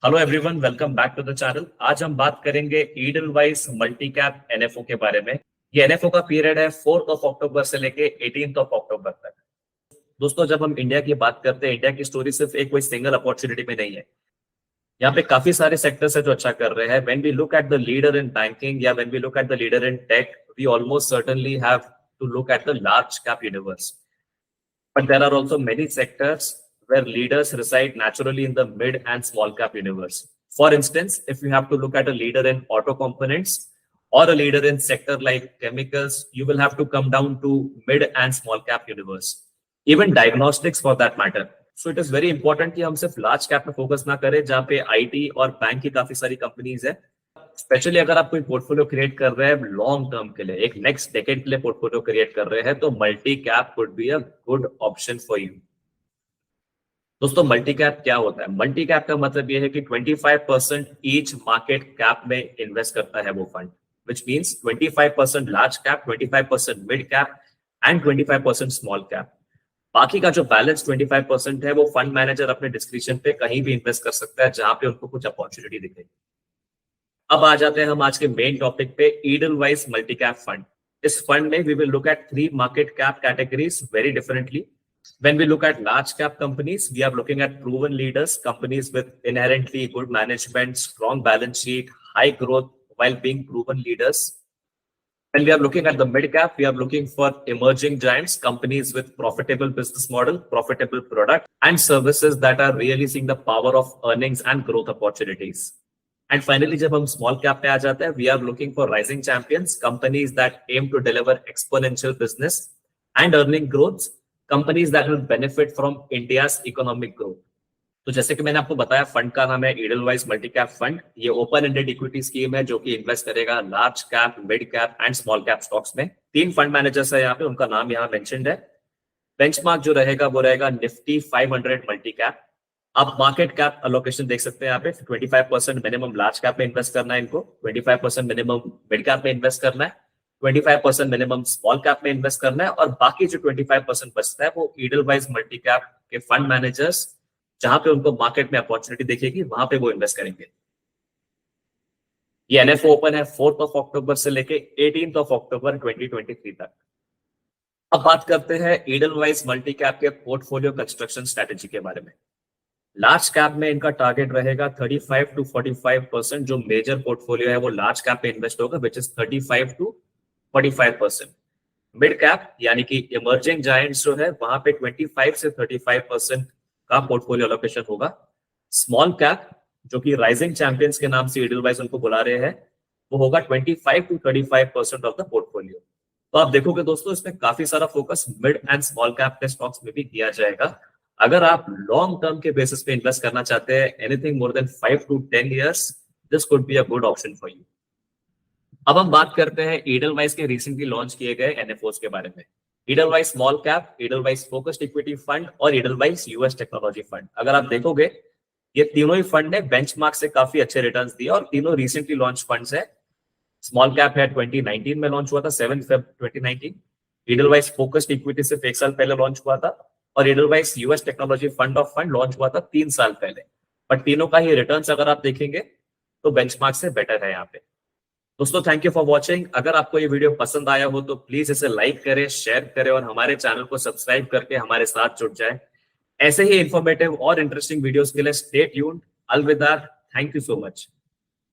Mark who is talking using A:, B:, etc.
A: Hello everyone, welcome back to the channel. आज हम बात करेंगे ईडलवाइज मल्टी कैप एनएफओ के बारे में। ये एनएफओ का पीरियड है 4 अक्टूबर से लेके 18 अक्टूबर तक। दोस्तों, जब हम इंडिया की बात करते हैं, इंडिया की स्टोरी सिर्फ एक कोई सिंगल अपॉर्चुनिटी में नहीं है। यहाँ पे काफी सारे सेक्टर्स है जो अच्छा कर रहे हैं। When we look at the leader in banking या when we look at the leader in tech, we almost certainly have to look at the large cap universe. But there are also many sectors where leaders reside naturally in the mid and small cap universe. For instance, if you have to look at a leader in auto components or a leader in sector like chemicals, you will have to come down to mid and small cap universe. Even diagnostics for that matter. So it is very important कि हम सिर्फ large cap में focus ना करें, जहाँ पे IT और bank की काफी सारी कंपनीज है। स्पेशली अगर आप कोई पोर्टफोलियो क्रिएट कर रहे हैं लॉन्ग टर्म के लिए, एक नेक्स्ट डेकेड के लिए पोर्टफोलियो क्रिएट कर रहे हैं, तो multi cap would be a good option for you. दोस्तों, मल्टी कैप क्या होता है? मल्टी कैप का मतलब ये है कि 25% ईच मार्केट कैप में इन्वेस्ट करता है वो fund, which means 25% large cap, 25% mid cap and 25% small cap. बाकी का जो बैलेंस 25% है वो फंड मैनेजर अपने डिस्क्रिप्शन पे कहीं भी इन्वेस्ट कर सकता है जहां पे उनको कुछ अपॉर्चुनिटी दिखे। अब आ जाते हैं हम आज के मेन टॉपिक पे, ईडलवाइज मल्टी कैप फंड। इस फंड में we will look at 3 market cap categories very differently. When we look at large cap companies, we are looking at proven leaders, companies with inherently good management, strong balance sheet, high growth while being proven leaders. When we are looking at the mid cap, we are looking for emerging giants, companies with profitable business model, profitable product and services that are realizing the power of earnings and growth opportunities. And finally, जब हम small cap पे आ जाते हैं, we are looking for rising champions, companies that aim to deliver exponential business and earning growth, companies that will benefit from India's economic growth. तो जैसे कि मैंने आपको बताया, फंड का नाम है ईडलवाइज मल्टी कैप फंड। ये ओपन एंडेड इक्विटी स्कीम है जो कि इन्वेस्ट करेगा large cap, mid cap and small cap stocks में। 3 फंड मैनेजर्स है यहाँ पे, उनका नाम यहाँ मेंशन्ड है। बेंचमार्क जो रहेगा वो रहेगा निफ्टी 500 मल्टी कैप। आप मार्केट कैप अलोकेशन देख सकते हैं यहाँ पे, 25% मिनिमम लार्ज कैप में इन्वेस्ट करना है इनको, 25% मिनिमम मिड कैप में इन्वेस्ट करना है, 25% मिनिमम स्मॉल कैप में इन्वेस्ट करना है, और बाकी जो 25% बचता है वो ईडलवाइज मल्टी कैप के फंड मैनेजर्स जहां पे उनको मार्केट में अपॉर्चुनिटी दिखेगी वहां पे वो इन्वेस्ट करेंगे। ये एनएफओ ओपन है 4 अक्टूबर से लेके 18 अक्टूबर 2023 तक। अब बात करते हैं ईडलवाइज मल्टी कैप के पोर्टफोलियो कंस्ट्रक्शन स्ट्रेटेजी के बारे में। लार्ज कैप में इनका टारगेट रहेगा 35 to 45%। जो मेजर पोर्टफोलियो है वो लार्ज कैप पे इन्वेस्ट होगा, which is 35 to 45%। Mid cap यानी कि इमर्जिंग जायंट्स जो है वहां पे 25 से 35% का पोर्टफोलियो एलोकेशन होगा। स्मॉल कैप जो कि राइजिंग चैंपियंस के नाम से ईडलवाइज उनको बुला रहे हैं, वो होगा 25 to 35% ऑफ द पोर्टफोलियो। तो आप देखोगे दोस्तों, इसमें काफी सारा focus mid and small cap के स्टॉक्स में भी किया जाएगा। अगर आप लॉन्ग टर्म के बेसिस पे इन्वेस्ट करना चाहते हैं, anything more than 5 to 10 years, this could be a good option for you. अब हम बात करते हैं ईडलवाइज के रिसेंटली लॉन्च किए गए एनएफओस के बारे में। Edelweiss small cap, Edelweiss focused equity fund और ईडलवाइज यूएस टेक्नोलॉजी फंड। अगर आप देखोगे, ये तीनों ही फंड ने बेंचमार्क से काफी अच्छे रिटर्न्स दिए और तीनों रिसेंटली लॉन्च फंड्स है। स्मॉल कैप है 2019 में लॉन्च हुआ था, 7 February 2019। ईडलवाइज फोकस्ड इक्विटी सिर्फ 1 साल पहले लॉन्च हुआ था, और Edelweiss US technology fund of fund launch हुआ था 3 साल पहले। बट तीनों का ही रिटर्न्स अगर आप देखेंगे तो बेंचमार्क से बेटर है यहाँ पे। दोस्तों, थैंक यू फॉर वॉचिंग। अगर आपको ये वीडियो पसंद आया हो तो प्लीज इसे लाइक करें, शेयर करें और हमारे चैनल को सब्सक्राइब करके हमारे साथ जुड़ जाए। ऐसे ही इंफॉर्मेटिव और इंटरेस्टिंग वीडियोस के लिए स्टे ट्यून्ड। अलविदा, थैंक यू सो मच।